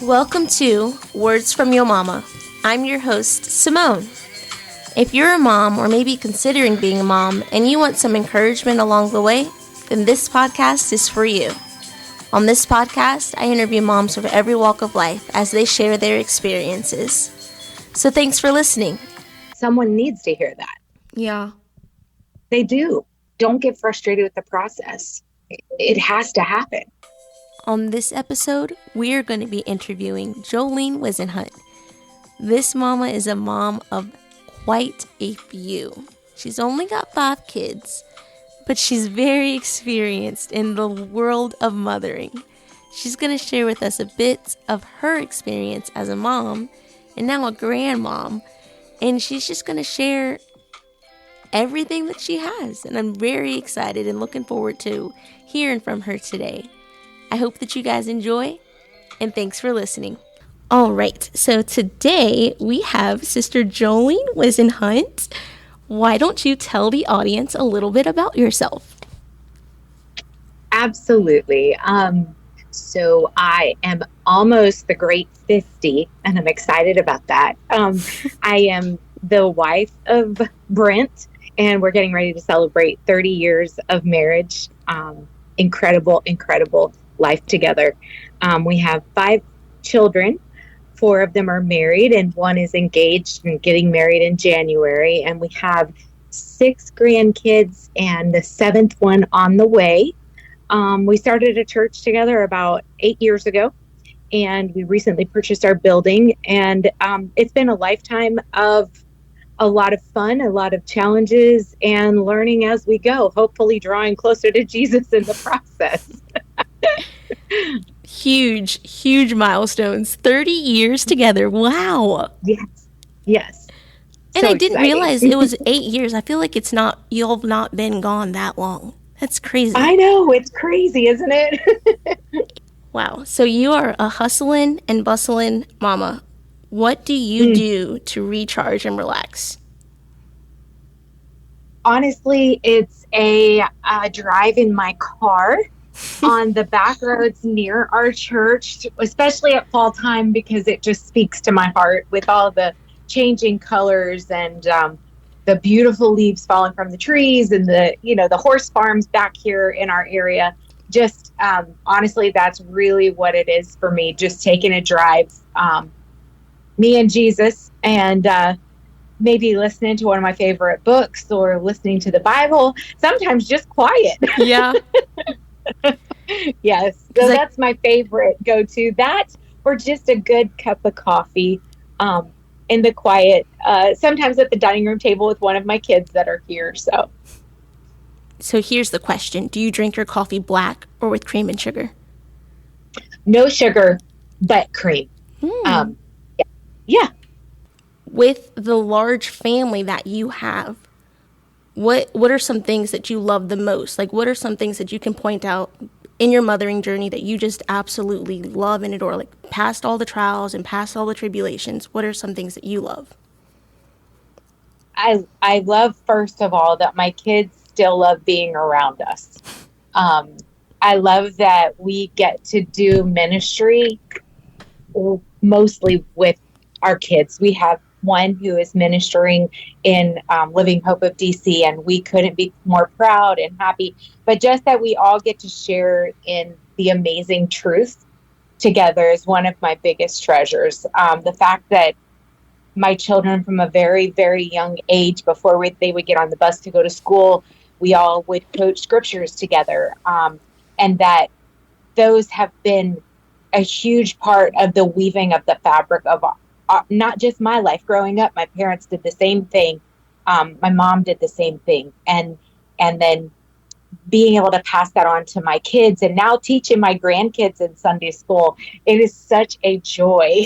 Welcome to Words from Your Mama. I'm your host, Simone. If you're a mom or maybe considering being a mom and you want some encouragement along the way, then this podcast is for you. On this podcast, I interview moms from every walk of life as they share their experiences. So thanks for listening. Someone needs to hear that. Yeah. They do. Don't get frustrated with the process. It has to happen. On this episode, we are going to be interviewing Jolene Wisenhunt. This mama is a mom of quite a few. She's only got 5 kids, but she's very experienced in the world of mothering. She's going to share with us a bit of her experience as a mom and now a grandmom, and she's just going to share everything that she has, and I'm very excited and looking forward to hearing from her today. I hope that you guys enjoy, and thanks for listening. All right, so today we have Sister Jolene Wisenhunt. Why don't you tell the audience a little bit about yourself? Absolutely. So I am almost the great 50, and I'm excited about that. I am the wife of Brent, and we're getting ready to celebrate 30 years of marriage. Incredible life together. We have 5 children. 4 of them are married and 1 is engaged and getting married in January. And we have 6 grandkids and the 7th one on the way. We started a church together about 8 years ago, and we recently purchased our building. And it's been a lifetime of a lot of fun, a lot of challenges, and learning as we go, hopefully drawing closer to Jesus in the process. Huge milestones. 30 years together. Wow. Yes. And So I didn't exciting. realize it was 8 years. I feel like you'll have not been gone that long. That's crazy. I know, it's crazy, isn't it? Wow. So you are a hustling and bustling mama. What do you do to recharge and relax? Honestly, it's a drive in my car on the back roads near our church, especially at fall time, because it just speaks to my heart with all the changing colors and the beautiful leaves falling from the trees and the horse farms back here in our area. Just honestly, that's really what it is for me. Just taking a drive, me and Jesus, and maybe listening to one of my favorite books or listening to the Bible, sometimes just quiet. Yeah. Yes. So that's my favorite go-to. That or just a good cup of coffee in the quiet, sometimes at the dining room table with one of my kids that are here. So here's the question. Do you drink your coffee black or with cream and sugar? No sugar, but cream. Yeah. With the large family that you have, what are some things that you love the most? Like, what are some things that you can point out in your mothering journey that you just absolutely love and adore? Like, past all the trials and past all the tribulations, what are some things that you love? I love, first of all, that my kids still love being around us. I love that we get to do ministry mostly with our kids. We have one who is ministering in Living Hope of DC, and we couldn't be more proud and happy. But just that we all get to share in the amazing truth together is one of my biggest treasures. The fact that my children from a very, very young age, before they would get on the bus to go to school, we all would quote scriptures together. And that those have been a huge part of the weaving of the fabric of not just my life growing up. My parents did the same thing. My mom did the same thing. And then being able to pass that on to my kids and now teaching my grandkids in Sunday school, it is such a joy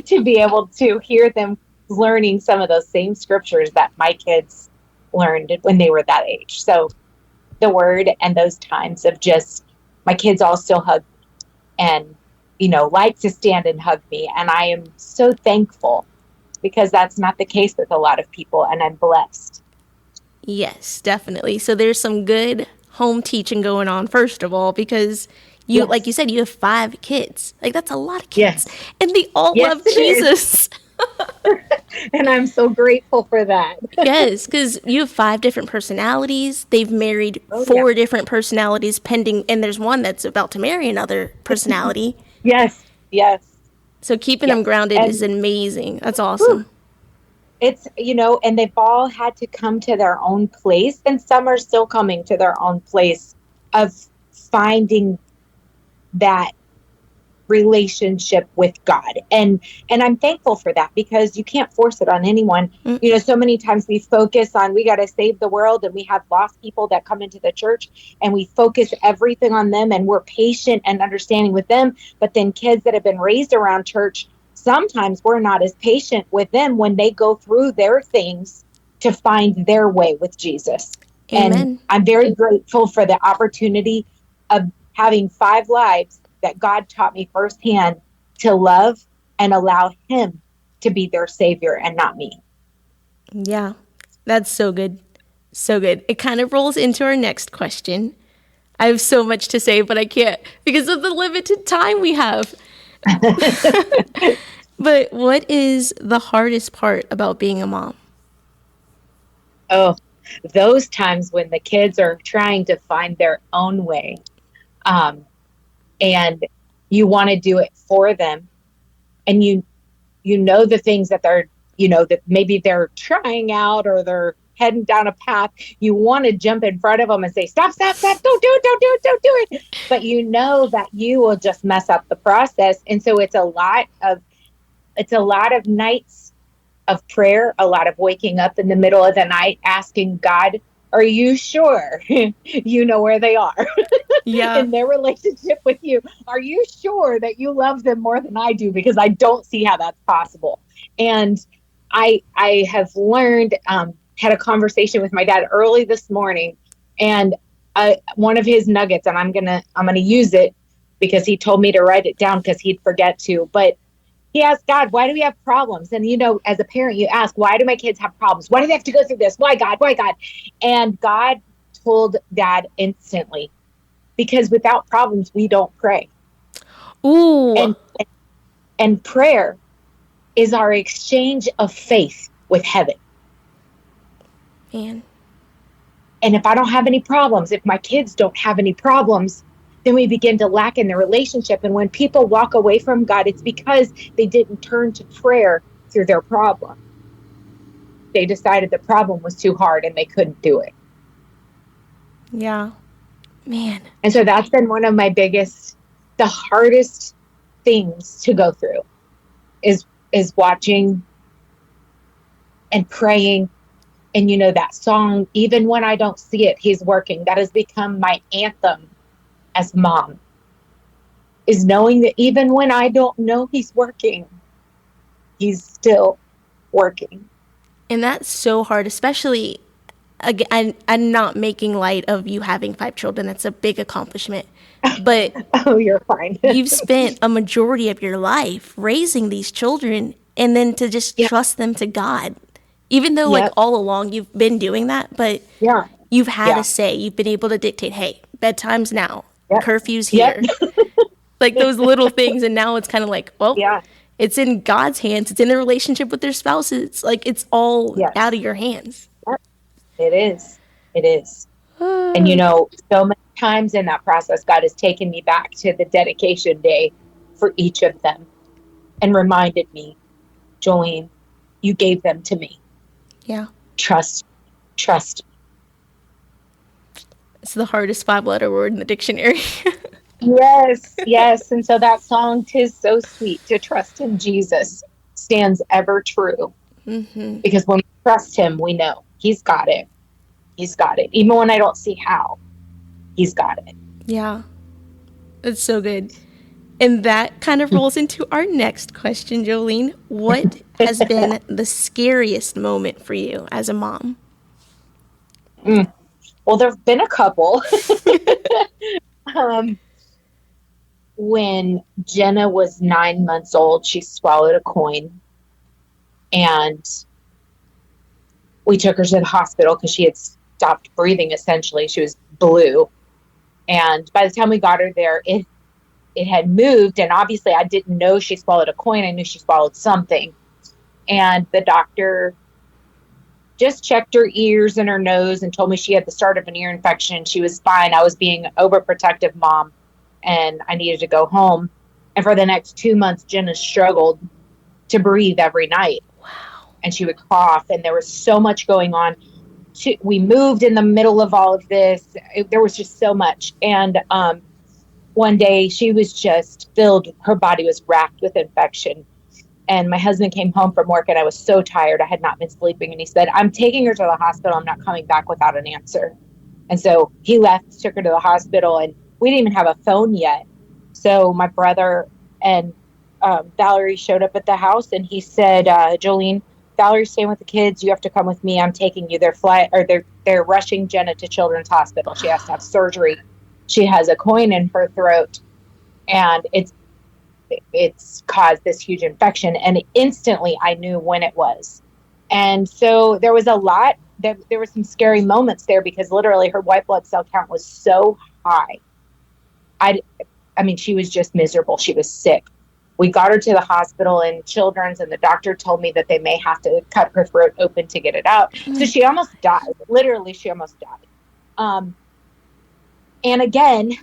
to be able to hear them learning some of those same scriptures that my kids learned when they were that age. So the word and those times of just, my kids all still hug and like to stand and hug me. And I am so thankful because that's not the case with a lot of people, and I'm blessed. Yes, definitely. So there's some good home teaching going on, first of all, because you, like you said, you have 5 kids. Like, that's a lot of kids. Yes. And they all Yes, love it is. Jesus. And I'm so grateful for that. Yes, because you have 5 different personalities. They've married Oh, yeah. 4 different personalities pending, and there's one that's about to marry another personality. Yes. Yes. So keeping them Yes. grounded is And amazing. That's awesome. whew, it's, and they've all had to come to their own place, and some are still coming to their own place of finding that relationship with God. And I'm thankful for that, because you can't force it on anyone. So many times we focus on, we got to save the world, and we have lost people that come into the church, and we focus everything on them, and we're patient and understanding with them. But then kids that have been raised around church, sometimes we're not as patient with them when they go through their things to find their way with Jesus. And Amen. I'm very grateful for the opportunity of having 5 lives that God taught me firsthand to love and allow him to be their savior and not me. Yeah, that's so good. So good. It kind of rolls into our next question. I have so much to say, but I can't because of the limited time we have. But what is the hardest part about being a mom? Oh, those times when the kids are trying to find their own way. And you want to do it for them. And you know the things that they're, that maybe they're trying out or they're heading down a path. You want to jump in front of them and say, stop, stop, stop, don't do it, don't do it, don't do it. But you know that you will just mess up the process. And so it's a lot of nights of prayer, a lot of waking up in the middle of the night, asking God, are you sure you know where they are Yeah. in their relationship with you? Are you sure that you love them more than I do? Because I don't see how that's possible. And I have learned, had a conversation with my dad early this morning, and one of his nuggets, and I'm gonna use it because he told me to write it down because he'd forget to, but he asked God, why do we have problems? And, as a parent, you ask, why do my kids have problems? Why do they have to go through this? Why, God? Why, God? And God told Dad instantly, because without problems, we don't pray. Ooh. And prayer is our exchange of faith with heaven. Man. And if I don't have any problems, if my kids don't have any problems, then we begin to lack in the relationship. And when people walk away from God, it's because they didn't turn to prayer through their problem. They decided the problem was too hard and they couldn't do it. Yeah. Man. And so that's been one of my the hardest things to go through is watching and praying. And that song, even when I don't see it, he's working. That has become my anthem as mom, is knowing that even when I don't know he's working, he's still working. And that's so hard, especially, again, I'm not making light of you having 5 children. That's a big accomplishment. But Oh, you're fine. you've spent a majority of your life raising these children, and then to just trust them to God. Even though, like, all along you've been doing that, but you've had a say. You've been able to dictate, hey, bedtime's now, curfew's here. Like those little things, and now it's kind of like, well, it's in God's hands. It's in their relationship with their spouses. It's like it's all out of your hands. It is. It is. And so many times in that process, God has taken me back to the dedication day for each of them and reminded me, Jolene, you gave them to me. Yeah. Trust. It's the hardest 5-letter word in the dictionary. Yes. And so that song, "'Tis So Sweet to Trust in Jesus," stands ever true. Mm-hmm. Because when we trust him, we know he's got it. He's got it. Even when I don't see how, he's got it. Yeah. That's so good. And that kind of rolls into our next question, Jolene. What has been the scariest moment for you as a mom? Well, there have been a couple. When Jenna was 9 months old, she swallowed a coin. And we took her to the hospital because she had stopped breathing, essentially. She was blue. And by the time we got her there, it had moved. And obviously, I didn't know she swallowed a coin. I knew she swallowed something. And the doctor just checked her ears and her nose and told me she had the start of an ear infection. She was fine. I was being an overprotective mom and I needed to go home. And for the next 2 months, Jenna struggled to breathe every night. Wow. And she would cough, and there was so much going on. We moved in the middle of all of this. There was just so much. And one day she was just filled, her body was racked with infection. And my husband came home from work and I was so tired. I had not been sleeping. And he said, I'm taking her to the hospital. I'm not coming back without an answer. And so he left, took her to the hospital, and we didn't even have a phone yet. So my brother and Valerie showed up at the house and he said, Jolene, Valerie's staying with the kids. You have to come with me. I'm taking you. They're rushing Jenna to Children's Hospital. She has to have surgery. She has a coin in her throat and it's caused this huge infection. And instantly I knew when it was. And so there was there were some scary moments there because literally her white blood cell count was so high. I mean, she was just miserable. She was sick. We got her to the hospital in Children's and the doctor told me that they may have to cut her throat open to get it out. So she almost died. Literally, she almost died. And again,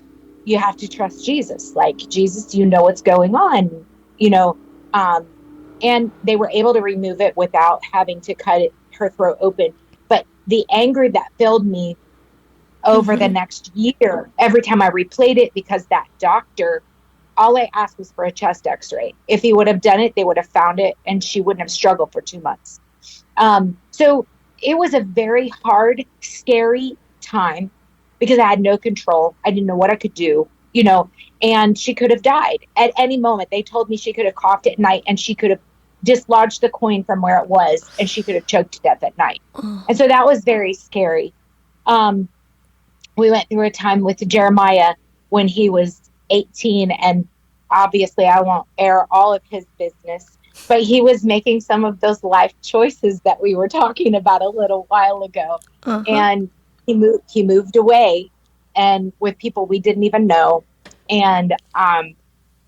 you have to trust Jesus. Like, Jesus, you know what's going on, and they were able to remove it without having to her throat open. But the anger that filled me over the next year, every time I replayed it, because that doctor, all I asked was for a chest x-ray. If he would have done it, they would have found it and she wouldn't have struggled for 2 months. So it was a very hard, scary time because I had no control. I didn't know what I could do, and she could have died at any moment. They told me she could have coughed at night and she could have dislodged the coin from where it was and she could have choked to death at night. And so that was very scary. We went through a time with Jeremiah when he was 18, and obviously I won't air all of his business, but he was making some of those life choices that we were talking about a little while ago. And he moved away and with people we didn't even know. And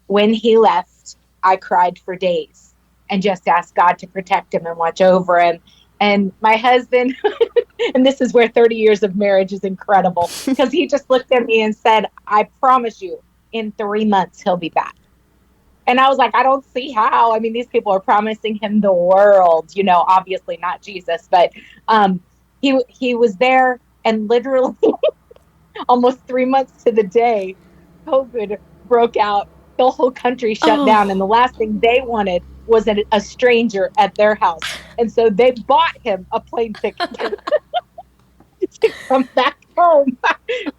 when he left, I cried for days and just asked God to protect him and watch over him. And my husband, and this is where 30 years of marriage is incredible, because he just looked at me and said, I promise you, in 3 months, he'll be back. And I was like, I don't see how. I mean, these people are promising him the world, obviously not Jesus, but he was there, and literally almost 3 months to the day, COVID broke out. The whole country shut down. And the last thing they wanted was a stranger at their house. And so they bought him a plane ticket to come back home.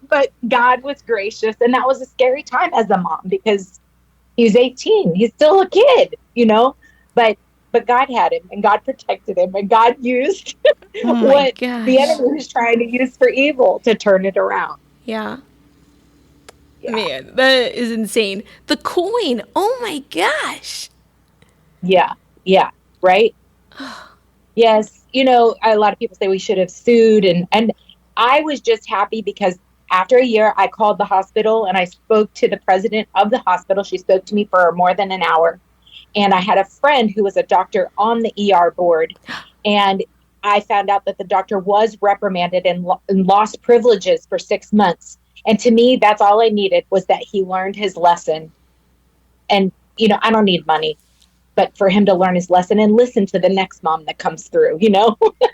But God was gracious. And that was a scary time as a mom because he was 18. He's still a kid, but God had him and God protected him and God used what the enemy was trying to use for evil to turn it around. Yeah. Man, that is insane. The coin. Oh my gosh. Yeah. Right. Yes. A lot of people say we should have sued. And I was just happy because after a year, I called the hospital and I spoke to the president of the hospital. She spoke to me for more than an hour. And I had a friend who was a doctor on the ER board. And I found out that the doctor was reprimanded and lost privileges for 6 months. And to me, that's all I needed was that he learned his lesson. And, I don't need money, but for him to learn his lesson and listen to the next mom that comes through,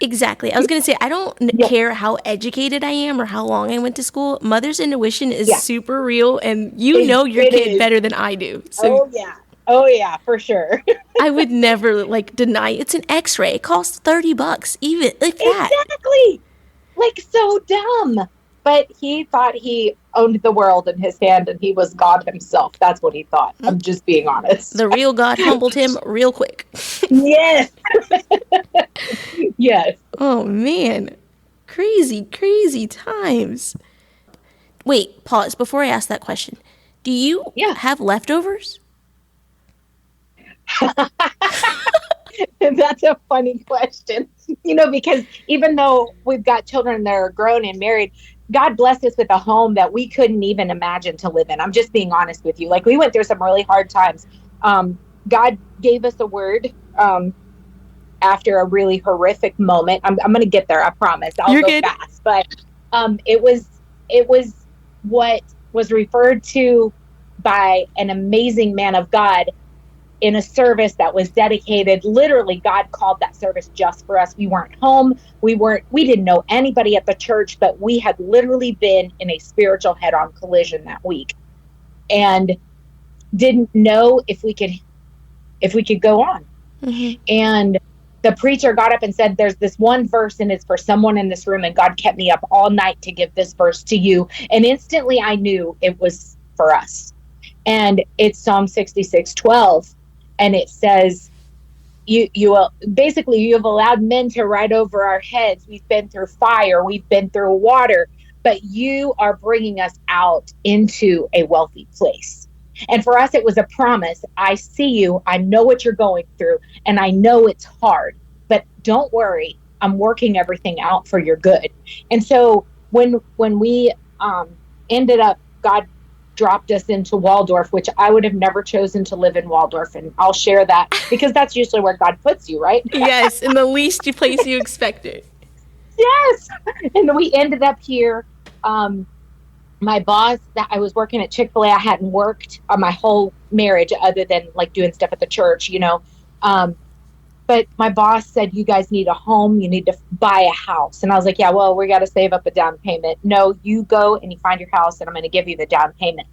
Exactly. I was going to say, I don't care how educated I am or how long I went to school. Mother's intuition is super real, and your kid better than I do. So Oh, yeah, for sure. I would never, deny. It's an x-ray. It costs $30, even if that. Exactly. So dumb. But he thought he owned the world in his hand and he was God himself. That's what he thought. I'm just being honest. The real God humbled him real quick. Yes. Yes. Oh, man. Crazy, crazy times. Wait, pause before I ask that question. Do you have leftovers? That's a funny question, because even though we've got children that are grown and married, God blessed us with a home that we couldn't even imagine to live in. I'm just being honest with you. Like, we went through some really hard times. God gave us a word after a really horrific moment. I'm going to get there. I promise. I'll You're go good. fast. But it was what was referred to by an amazing man of God in a service that was dedicated. Literally, God called that service just for us. We weren't home. We didn't know anybody at the church, but we had literally been in a spiritual head-on collision that week and didn't know if we could go on. Mm-hmm. And the preacher got up and said, there's this one verse and it's for someone in this room, and God kept me up all night to give this verse to you. And instantly I knew it was for us. And it's Psalm 66:12. And it says, basically, you have allowed men to ride over our heads. We've been through fire, we've been through water, but you are bringing us out into a wealthy place. And for us, it was a promise. I see you, I know what you're going through, and I know it's hard, but don't worry, I'm working everything out for your good. And so when we ended up, God dropped us into Waldorf, which I would have never chosen to live in Waldorf. And I'll share that because that's usually where God puts you, right? Yes, in the least place you expect it. Yes. And we ended up here. My boss, that I was working at Chick-fil-A, I hadn't worked on my whole marriage other than like doing stuff at the church. But my boss said, you guys need a home. You need to buy a house. And I was like, yeah, well, we got to save up a down payment. No, you go and you find your house and I'm going to give you the down payment.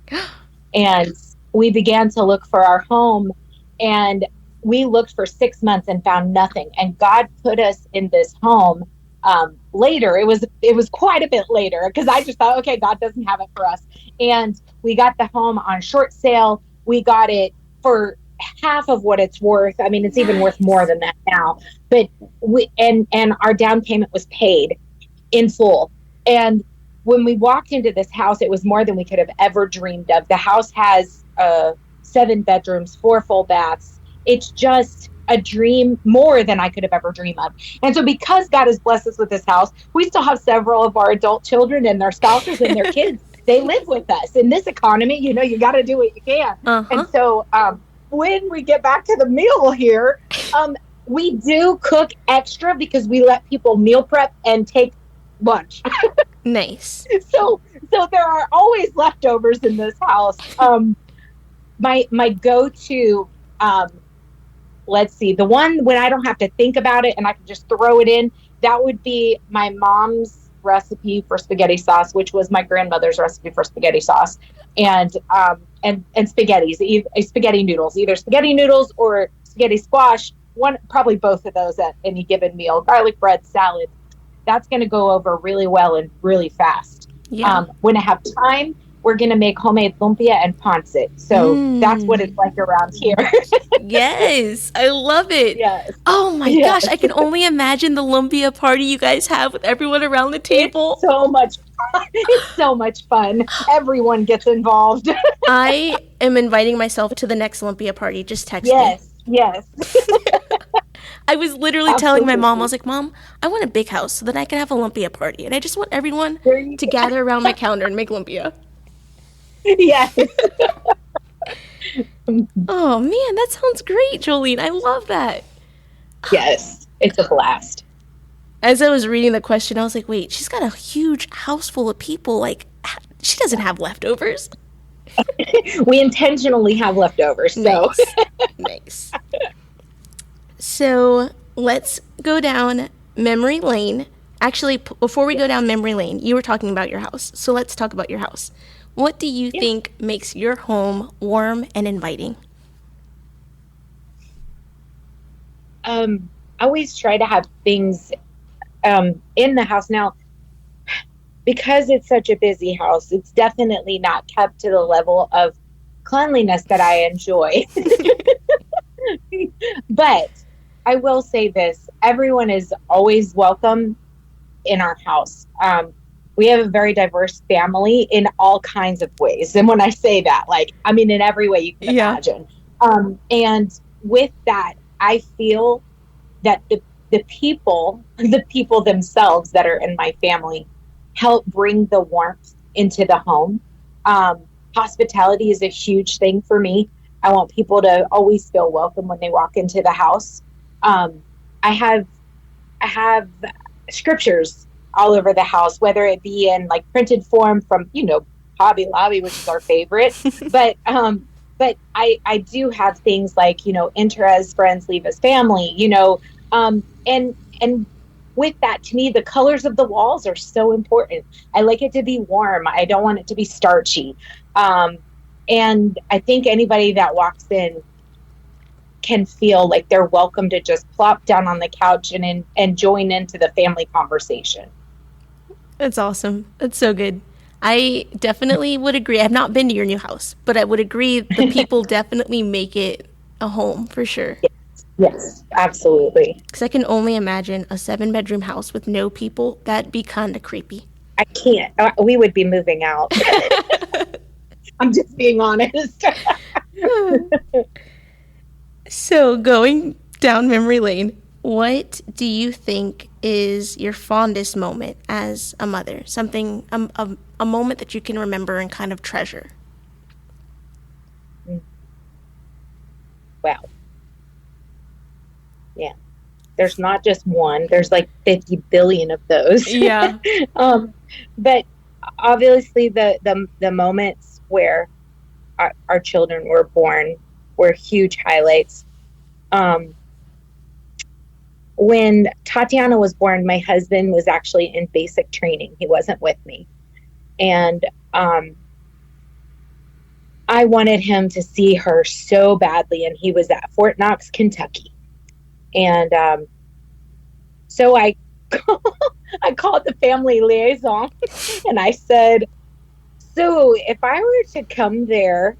And we began to look for our home, and we looked for 6 months and found nothing. And God put us in this home later. It was quite a bit later because I just thought, okay, God doesn't have it for us. And we got the home on short sale. We got it for half of what it's worth. I mean, it's even worth more than that now. But our down payment was paid in full. And when we walked into this house, it was more than we could have ever dreamed of. The house has 7 bedrooms, 4 full baths. It's just a dream, more than I could have ever dreamed of. And so because God has blessed us with this house, we still have several of our adult children and their spouses and their kids. They live with us. In this economy, you got to do what you can. Uh-huh. And so when we get back to the meal here, we do cook extra because we let people meal prep and take lunch. Nice. So there are always leftovers in this house. My go-to, let's see, the one when I don't have to think about it and I can just throw it in, that would be my mom's recipe for spaghetti sauce, which was my grandmother's recipe for spaghetti sauce, and spaghetti noodles, either spaghetti noodles or spaghetti squash. One, probably both of those at any given meal. Garlic bread, salad. That's going to go over really well and really fast. Yeah. When I have time, we're going to make homemade lumpia and pancit. So that's what it's like around here. Yes, I love it. Yes. Oh my gosh, I can only imagine the lumpia party you guys have with everyone around the table. It's so much fun. It's so much fun. Everyone gets involved. I am inviting myself to the next lumpia party. Just text me. Yes. I was literally telling my mom, I was like, Mom, I want a big house so that I can have a lumpia party. And I just want everyone to gather around my counter and make lumpia. Yes. Oh, man, that sounds great, Jolene. I love that. Yes, it's a blast. As I was reading the question, I was like, wait, she's got a huge house full of people. Like, she doesn't have leftovers. We intentionally have leftovers. So. Nice. So let's go down memory lane. Actually, before we go down memory lane, you were talking about your house. So let's talk about your house. What do you think makes your home warm and inviting? I always try to have things in the house. Now, because it's such a busy house, it's definitely not kept to the level of cleanliness that I enjoy. But I will say this, everyone is always welcome in our house. We have a very diverse family in all kinds of ways. And when I say that, in every way you can imagine. And with that, I feel that the people themselves that are in my family help bring the warmth into the home. Hospitality is a huge thing for me. I want people to always feel welcome when they walk into the house. Um, I have I have scriptures all over the house, whether it be in like printed form from, Hobby Lobby, which is our favorite. But I do have things like, enter as friends, leave as family, and with that, to me, the colors of the walls are so important. I like it to be warm. I don't want it to be starchy. Um, and I think anybody that walks in can feel like they're welcome to just plop down on the couch and join into the family conversation. That's awesome. That's so good. I definitely would agree. I've not been to your new house, but I would agree the people definitely make it a home for sure. Yes, absolutely. Because I can only imagine a 7-bedroom house with no people. That'd be kind of creepy. I can't. We would be moving out. I'm just being honest. So, going down memory lane, what do you think is your fondest moment as a mother? Something, a moment that you can remember and kind of treasure? Wow. Yeah. There's not just one. There's like 50 billion of those. Yeah. But obviously the moments where our children were born were huge highlights. When Tatiana was born, my husband was actually in basic training. He wasn't with me. And I wanted him to see her so badly, and he was at Fort Knox, Kentucky. And so I I called the family liaison and I said, so if I were to come there,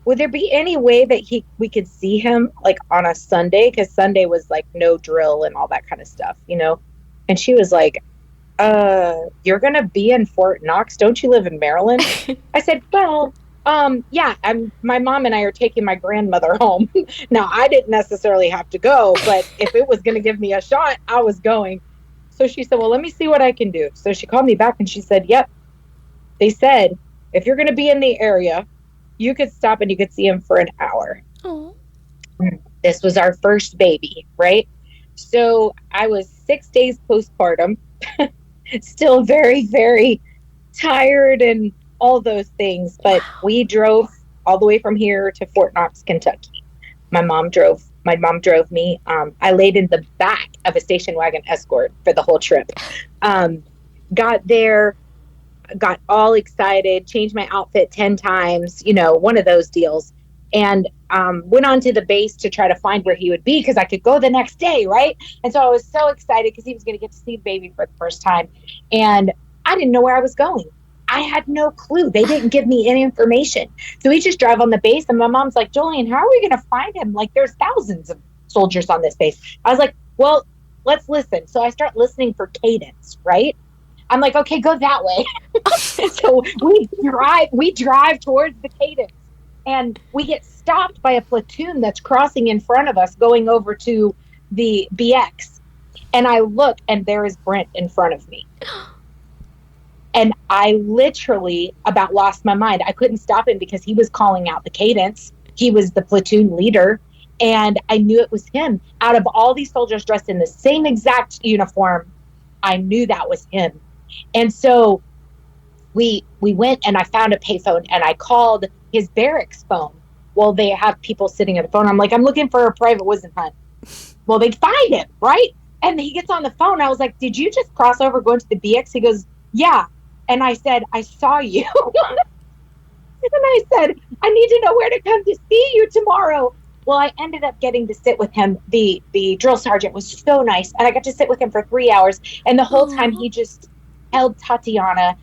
would there be any way that we could see him like on a Sunday? Because Sunday was like no drill and all that kind of stuff, And she was like, you're gonna be in Fort Knox? Don't you live in Maryland? I said, well, yeah, my mom and I are taking my grandmother home. Now, I didn't necessarily have to go, but if it was gonna give me a shot, I was going. So she said, well, let me see what I can do. So she called me back and she said, yep, they said, if you're gonna be in the area, you could stop and you could see him for an hour. Oh. This was our first baby, right? So I was 6 days postpartum, still very, very tired and all those things. But we drove all the way from here to Fort Knox, Kentucky. My mom drove me. I laid in the back of a station wagon Escort for the whole trip. Got there, got all excited, changed my outfit 10 times, one of those deals. And went on to the base to try to find where he would be because I could go the next day, right? And so I was so excited because he was going to get to see the baby for the first time. And I didn't know where I was going. I had no clue. They didn't give me any information. So we just drive on the base, and my mom's like, Jolene, how are we going to find him? Like, there's thousands of soldiers on this base. I was like, well, let's listen. So I start listening for cadence, right? I'm like, okay, go that way. So we drive towards the cadence, and we get stopped by a platoon that's crossing in front of us going over to the BX. And I look, and there is Brent in front of me. And I literally about lost my mind. I couldn't stop him because he was calling out the cadence. He was the platoon leader. And I knew it was him. Out of all these soldiers dressed in the same exact uniform, I knew that was him. And so we went, and I found a payphone, and I called his barracks phone. Well, they have people sitting at the phone. I'm like, I'm looking for a Private Wisenhunt. Well, they find him, right? And he gets on the phone. I was like, did you just cross over going to the BX? He goes, yeah. And I said, I saw you. And I said, I need to know where to come to see you tomorrow. Well, I ended up getting to sit with him. The drill sergeant was so nice. And I got to sit with him for 3 hours. And the whole time he just held Tatiana.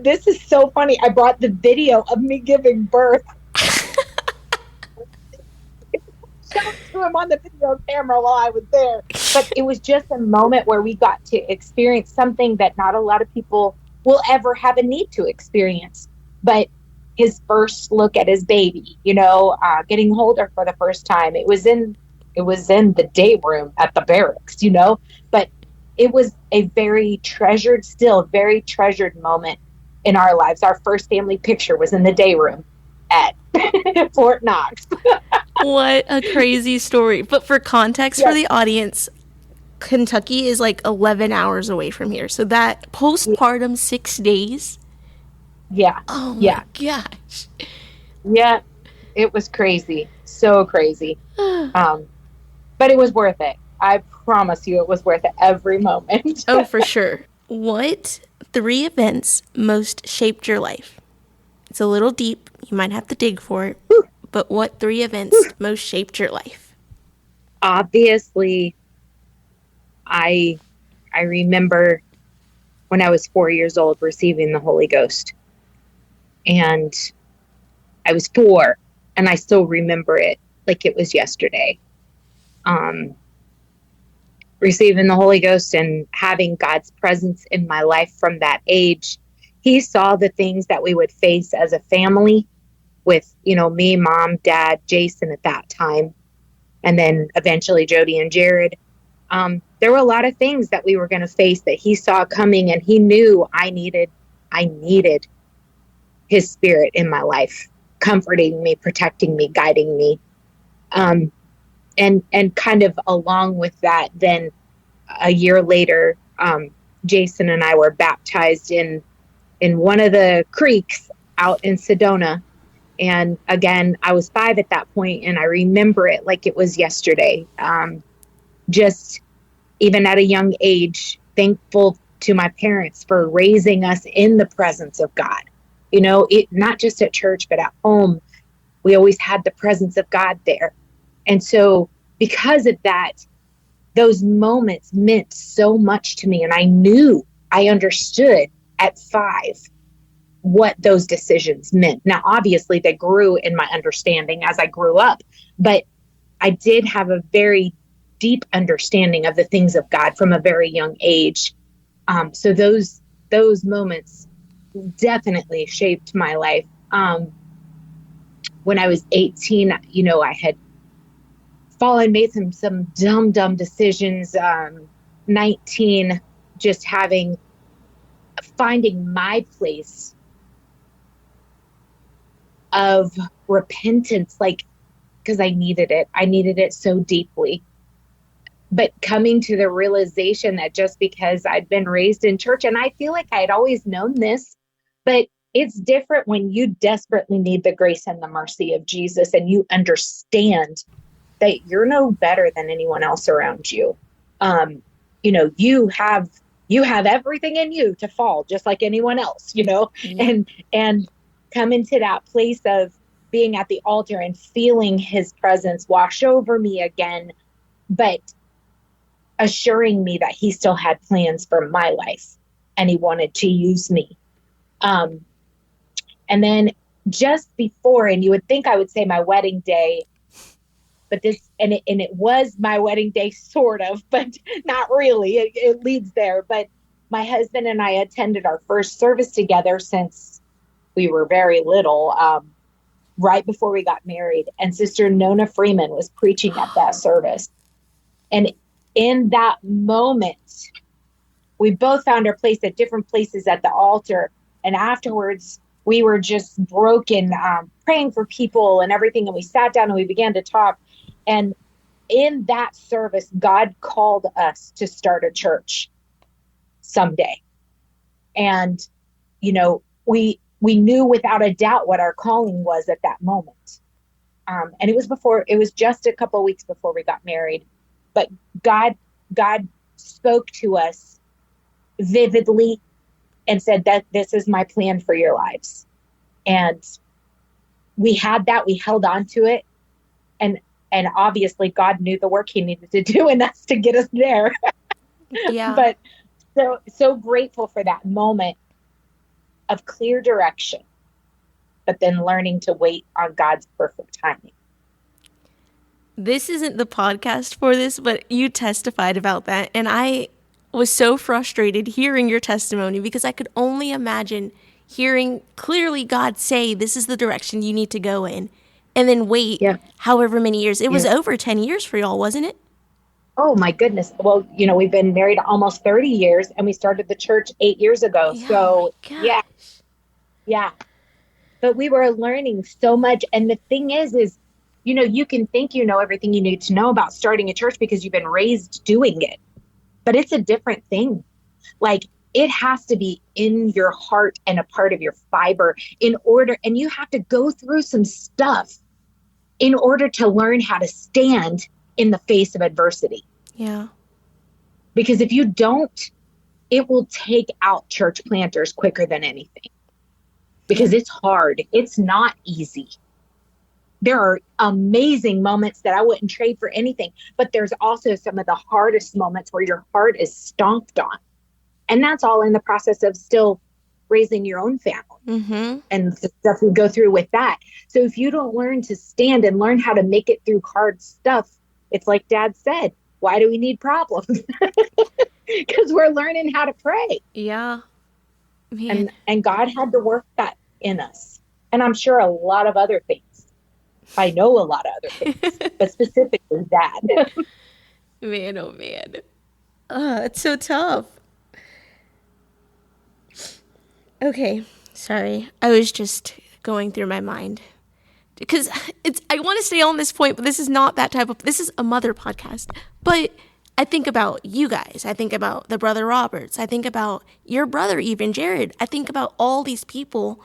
This is so funny. I brought the video of me giving birth. Showed to him on the video camera while I was there. But it was just a moment where we got to experience something that not a lot of people will ever have a need to experience. But his first look at his baby, getting to hold her for the first time. It was in the day room at the barracks, but it was a very treasured, still very treasured moment in our lives. Our first family picture was in the day room at Fort Knox. What a crazy story. But for context for Yes. the audience, Kentucky is like 11 hours away from here. So that postpartum 6 days. Yeah. Oh my Yeah. gosh. Yeah. It was crazy. So crazy. Um, but it was worth it. I promise you it was worth it every moment. Oh, for sure. What three events most shaped your life? It's a little deep. You might have to dig for it. But what three events most shaped your life? Obviously, I I remember when I was 4 years old receiving the Holy Ghost. And I was four and I still remember it like it was yesterday. Um, Receiving the Holy Ghost and having God's presence in my life from that age. He saw the things that we would face as a family with, me, mom, dad, Jason at that time, and then eventually Jody and Jared. There were a lot of things that we were going to face that he saw coming, and he knew I needed his spirit in my life, comforting me, protecting me, guiding me. Um, and kind of along with that, then a year later, Jason and I were baptized in one of the creeks out in Sedona. And again, I was 5 at that point, and I remember it like it was yesterday. Just even at a young age, thankful to my parents for raising us in the presence of God. It not just at church, but at home, we always had the presence of God there. And so, because of that, those moments meant so much to me. And I understood at 5 what those decisions meant. Now, obviously, they grew in my understanding as I grew up, but I did have a very deep understanding of the things of God from a very young age. So those moments definitely shaped my life. When I was 18, I had made some dumb decisions. 19, just finding my place of repentance, like, because I needed it. I needed it so deeply. But coming to the realization that just because I'd been raised in church, and I feel like I had always known this, but it's different when you desperately need the grace and the mercy of Jesus, and you understand that you're no better than anyone else around you. You have everything in you to fall just like anyone else, Yeah. and come into that place of being at the altar and feeling his presence wash over me again, but assuring me that he still had plans for my life and he wanted to use me. Um, and then just before, and you would think I would say my wedding day, but it was my wedding day, sort of, but not really. It leads there. But my husband and I attended our first service together since we were very little, right before we got married. And Sister Nona Freeman was preaching at that service. And in that moment, we both found our place at different places at the altar. And afterwards, we were just broken, praying for people and everything. And we sat down and we began to talk. And in that service, God called us to start a church someday. And, we knew without a doubt what our calling was at that moment. And it was just a couple of weeks before we got married. But God spoke to us vividly and said that this is my plan for your lives. And we had that, we held on to it. And obviously God knew the work he needed to do in us to get us there. Yeah. But so grateful for that moment of clear direction, but then learning to wait on God's perfect timing. This isn't the podcast for this, but you testified about that. And I was so frustrated hearing your testimony because I could only imagine hearing clearly God say, this is the direction you need to go in, and then wait Yeah. however many years. It was Yeah. over 10 years for y'all, wasn't it? Oh my goodness. Well, we've been married almost 30 years and we started the church 8 years ago. Yeah, oh my So yeah, gosh. yeah. But we were learning so much. And the thing is, you can think you know everything you need to know about starting a church because you've been raised doing it, but it's a different thing. Like it has to be in your heart and a part of your fiber in order, and you have to go through some stuff in order to learn how to stand in the face of adversity. Yeah. Because if you don't, it will take out church planters quicker than anything Yeah. because it's hard. It's not easy. There are amazing moments that I wouldn't trade for anything, but there's also some of the hardest moments where your heart is stomped on. And that's all in the process of still raising your own family Mm-hmm. and the stuff we go through with that. So if you don't learn to stand and learn how to make it through hard stuff, it's like Dad said, why do we need problems? Because we're learning how to pray. Yeah. Man. And God had to work that in us. And I'm sure a lot of other things. I know a lot of other things, but specifically that. Man, oh man. It's so tough. Okay. Sorry. I was just going through my mind. Because I want to stay on this point, but this is not that type of, this is a mother podcast. But I think about you guys. I think about the brother Roberts. I think about your brother, even Jared. I think about all these people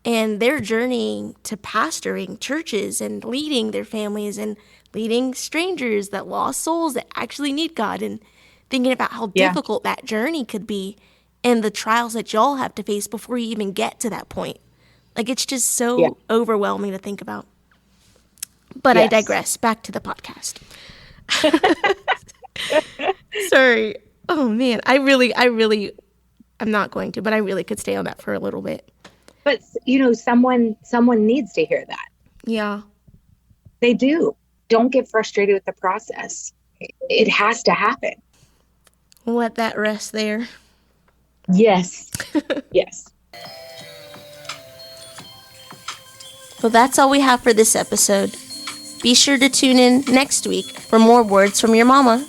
and their journeying to pastoring churches and leading their families and leading strangers that lost souls that actually need God, and thinking about how Yeah. difficult that journey could be and the trials that y'all have to face before you even get to that point. Like, it's just Yeah. so overwhelming to think about. But I Yes. digress. Back to the podcast. Sorry. Oh man, I'm not going to, but I really could stay on that for a little bit. But someone needs to hear that. Yeah. They do. Don't get frustrated with the process. It has to happen. Let that rest there. Yes. Yes. Well, that's all we have for this episode. Be sure to tune in next week for more words from your mama.